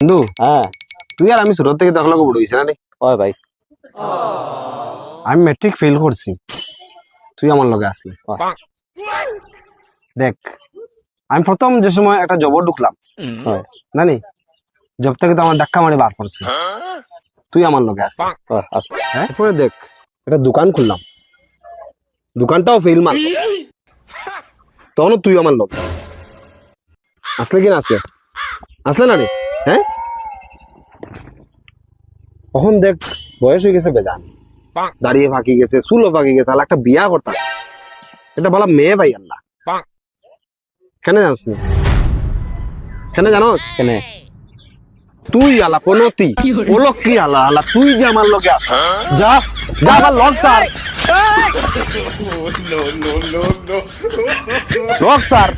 বন্ধু হ্যাঁ তুই আর আমি ছোট থেকে তোর লগে বড় হইছি না রে। ওই ভাই আমি ম্যাট্রিক ফেল করছি, তুই আমার লগে আসলি। দেখ আমি প্রথম যে সময় একটা জব ঢুকলাম হয় জানি, জব থেকে তো আমার ডাক্কা মারি বার করছে, তুই আমার লগে আসলি। আসো হ্যাঁ এরপরে দেখ একটা দোকান খুললাম, দোকানটাও ফেল মার, তখনও তুই আমার লগে আসলে কি না আসলে, আসলে না রে? হ্যাঁ তখন দেখ বয়স হয়ে গেছে বেজান, দাঁড়িয়ে ফাঁকি গেছে, চুলও ফাঁকি গেছে, আল্লাহ একটা বিয়া করতাম, এটা বলা মেয়ে ভাই আল্লাহ। কেন জানোস না? কেন জানোস? কেনে তুই আলা কোনতি ওলক কি আলা আলা তুই যে আমার লগে আস, যা যা আমার লগ স্যার, লগ স্যার।